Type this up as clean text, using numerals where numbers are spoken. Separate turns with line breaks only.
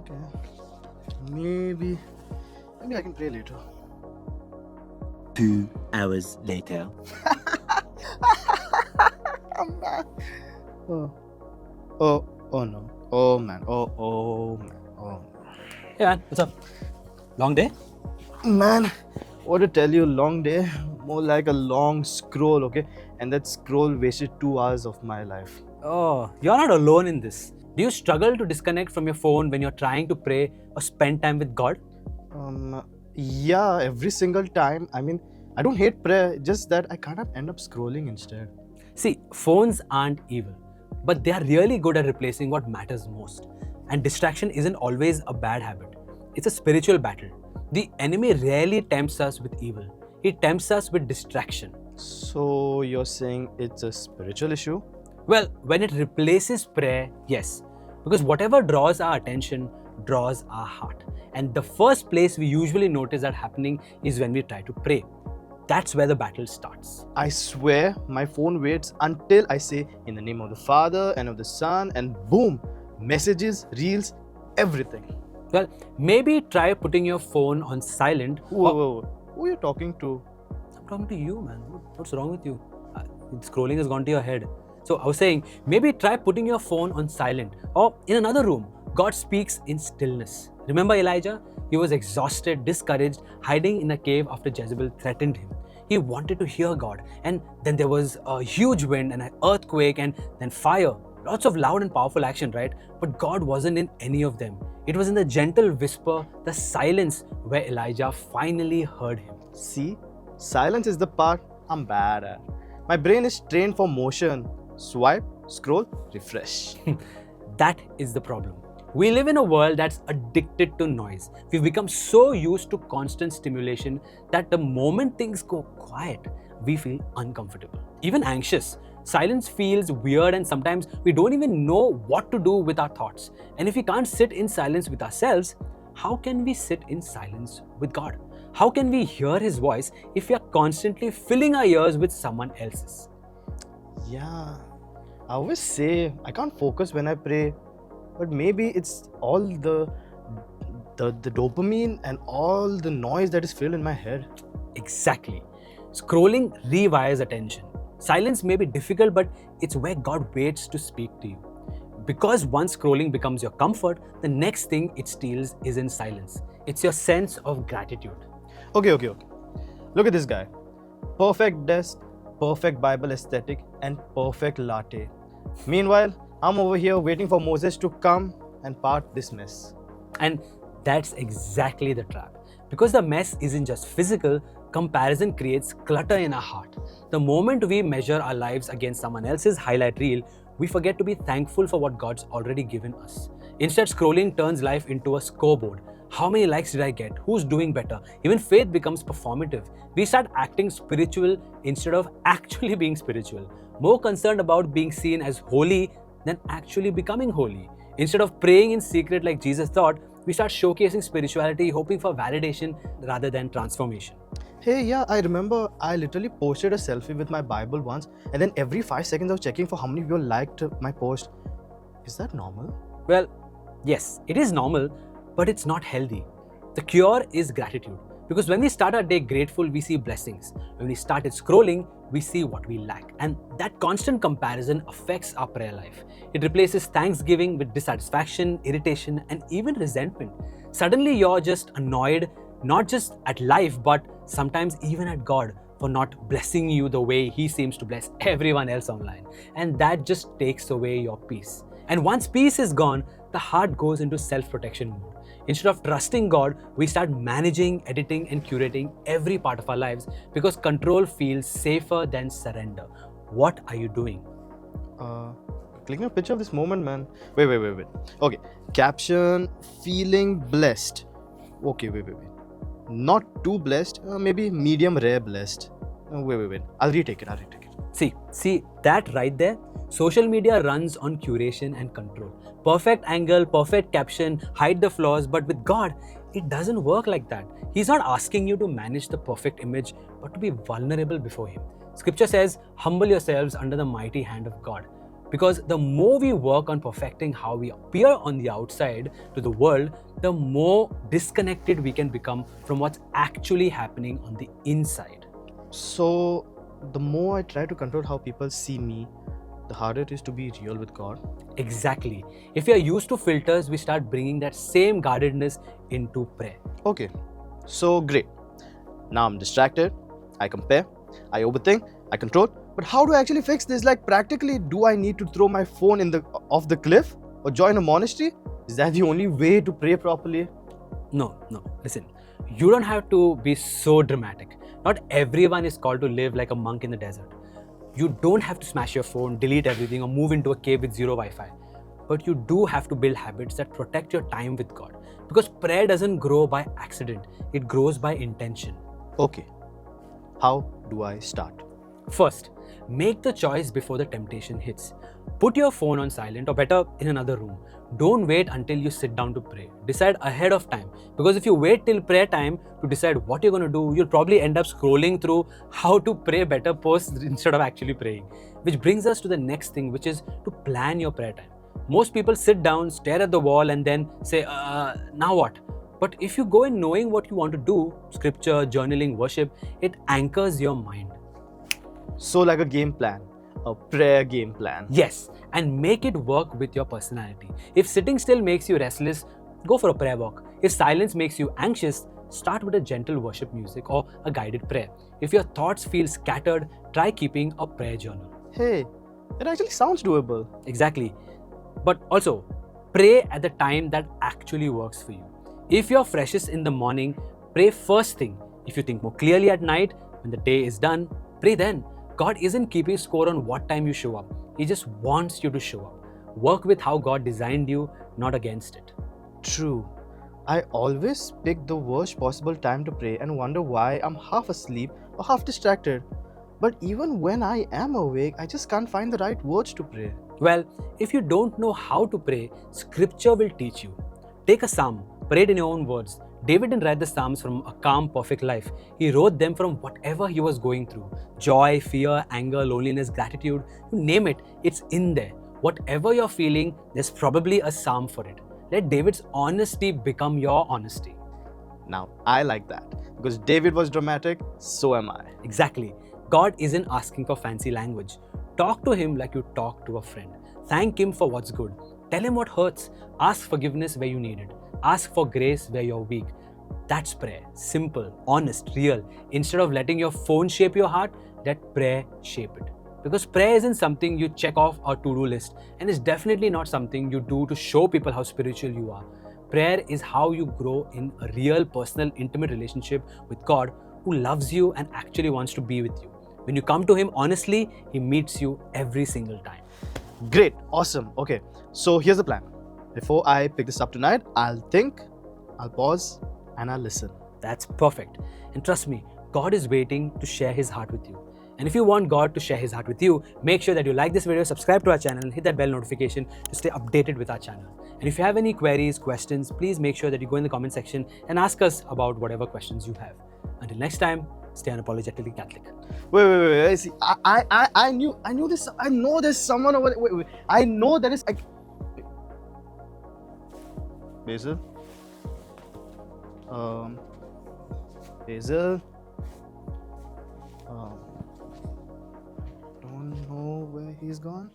Okay. Maybe I can pray later.
2 hours later.
Oh no. Oh man. Oh man. Oh
Hey man, what's up? Long day?
man. What to tell you? Long day. More like a long scroll. Okay. And that scroll wasted 2 hours of my life.
Oh, you're not alone in this. Do you struggle to disconnect from your phone when you're trying to pray or spend time with God?
Yeah. Every single time. I mean, I don't hate prayer. Just that I kind of end up scrolling instead.
See, phones aren't evil, but they are really good at replacing what matters most. And distraction isn't always a bad habit. It's a spiritual battle. The enemy rarely tempts us with evil. He tempts us with distraction.
So you're saying it's a spiritual issue?
Well, when it replaces prayer, yes. Because whatever draws our attention draws our heart. And the first place we usually notice that happening is when we try to pray. That's where the battle starts.
I swear my phone waits until I say in the name of the Father and of the Son, and boom, messages, reels, everything.
Well, maybe try putting your phone on silent.
Whoa. Who are you talking to?
I'm talking to you, man. What's wrong with you? Scrolling has gone to your head. So I was saying, maybe try putting your phone on silent or in another room. God speaks in stillness. Remember Elijah? He was exhausted, discouraged, hiding in a cave after Jezebel threatened him. He wanted to hear God, and then there was a huge wind and an earthquake and then fire. Lots of loud and powerful action, right? But God wasn't in any of them. It was in the gentle whisper, the silence, where Elijah finally heard him.
See, silence is the part I'm bad at. My brain is trained for motion. Swipe, scroll, refresh.
That is the problem. We live in a world that's addicted to noise. We've become so used to constant stimulation that the moment things go quiet, we feel uncomfortable, even anxious. Silence feels weird, and sometimes we don't even know what to do with our thoughts. And if we can't sit in silence with ourselves, how can we sit in silence with God? How can we hear His voice if we are constantly filling our ears with someone else's?
Yeah, I always say I can't focus when I pray, but maybe it's all the dopamine and all the noise that is filled in my head.
Exactly. Scrolling rewires attention. Silence may be difficult, but it's where God waits to speak to you. Because once scrolling becomes your comfort, the next thing it steals is in silence. It's your sense of gratitude.
Okay. Look at this guy. Perfect desk, perfect Bible aesthetic, and perfect latte. Meanwhile, I'm over here waiting for Moses to come and part this mess.
And that's exactly the trap. Because the mess isn't just physical, comparison creates clutter in our heart. The moment we measure our lives against someone else's highlight reel, we forget to be thankful for what God's already given us. Instead, scrolling turns life into a scoreboard. How many likes did I get? Who's doing better? Even faith becomes performative. We start acting spiritual instead of actually being spiritual. More concerned about being seen as holy than actually becoming holy. Instead of praying in secret like Jesus taught, we start showcasing spirituality, hoping for validation rather than transformation.
Hey, yeah, I remember I literally posted a selfie with my Bible once, and then every 5 seconds I was checking for how many people liked my post. Is that normal?
Well, yes, it is normal, but it's not healthy. The cure is gratitude. Because when we start our day grateful, we see blessings. When we started scrolling, we see what we lack. And that constant comparison affects our prayer life. It replaces thanksgiving with dissatisfaction, irritation, and even resentment. Suddenly, you're just annoyed, not just at life, but sometimes even at God for not blessing you the way He seems to bless everyone else online. And that just takes away your peace. And once peace is gone, the heart goes into self-protection mode. Instead of trusting God, we start managing, editing, and curating every part of our lives because control feels safer than surrender. What are you doing?
Clicking a picture of this moment, man. Wait. Okay, caption, feeling blessed. Okay, wait. Not too blessed, maybe medium rare blessed. Wait. I'll retake it.
See that right there? Social media runs on curation and control. Perfect angle, perfect caption, hide the flaws, but with God, it doesn't work like that. He's not asking you to manage the perfect image, but to be vulnerable before Him. Scripture says, Humble yourselves under the mighty hand of God. Because the more we work on perfecting how we appear on the outside to the world, the more disconnected we can become from what's actually happening on the inside.
So, the more I try to control how people see me, the harder it is to be real with God.
Exactly. If we are used to filters, we start bringing that same guardedness into prayer.
Okay, so great. Now I'm distracted, I compare, I overthink, I control. But how do I actually fix this? Like, practically, do I need to throw my phone off the cliff or join a monastery? Is that the only way to pray properly?
No. Listen, you don't have to be so dramatic. Not everyone is called to live like a monk in the desert. You don't have to smash your phone, delete everything, or move into a cave with zero Wi-Fi. But you do have to build habits that protect your time with God. Because prayer doesn't grow by accident, it grows by intention.
Okay, how do I start?
First, make the choice before the temptation hits. Put your phone on silent, or better, in another room. Don't wait until you sit down to pray. Decide ahead of time. Because if you wait till prayer time to decide what you're going to do, you'll probably end up scrolling through how to pray better posts instead of actually praying. Which brings us to the next thing, which is to plan your prayer time. Most people sit down, stare at the wall, and then say, now what? But if you go in knowing what you want to do, scripture, journaling, worship, it anchors your mind.
So, like a game plan, a prayer game plan.
Yes, and make it work with your personality. If sitting still makes you restless, go for a prayer walk. If silence makes you anxious, start with a gentle worship music or a guided prayer. If your thoughts feel scattered, try keeping a prayer journal.
Hey, it actually sounds doable.
Exactly. But also, pray at the time that actually works for you. If you're freshest in the morning, pray first thing. If you think more clearly at night, when the day is done, pray then. God isn't keeping score on what time you show up. He just wants you to show up. Work with how God designed you, not against it.
True. I always pick the worst possible time to pray and wonder why I'm half asleep or half distracted. But even when I am awake, I just can't find the right words to pray.
Well, if you don't know how to pray, scripture will teach you. Take a psalm, pray it in your own words. David didn't write the Psalms from a calm, perfect life. He wrote them from whatever he was going through. Joy, fear, anger, loneliness, gratitude, you name it, it's in there. Whatever you're feeling, there's probably a psalm for it. Let David's honesty become your honesty.
Now, I like that. Because David was dramatic, so am I.
Exactly. God isn't asking for fancy language. Talk to Him like you talk to a friend. Thank Him for what's good. Tell Him what hurts. Ask forgiveness where you need it. Ask for grace where you're weak. That's prayer. Simple, honest, real. Instead of letting your phone shape your heart, let prayer shape it. Because prayer isn't something you check off a to-do list, and it's definitely not something you do to show people how spiritual you are. Prayer is how you grow in a real, personal, intimate relationship with God who loves you and actually wants to be with you. When you come to Him honestly, He meets you every single time.
Great, awesome. Okay, so here's the plan. Before I pick this up tonight, I'll think, I'll pause, and I'll listen.
That's perfect. And trust me, God is waiting to share His heart with you. And if you want God to share His heart with you, make sure that you like this video, subscribe to our channel, and hit that bell notification to stay updated with our channel. And if you have any queries, questions, please make sure that you go in the comment section and ask us about whatever questions you have. Until next time, stay unapologetically Catholic.
Wait. See, I knew this. I know there's someone over there. Wait. I know there is. Basil? Basil? Don't know where he's gone.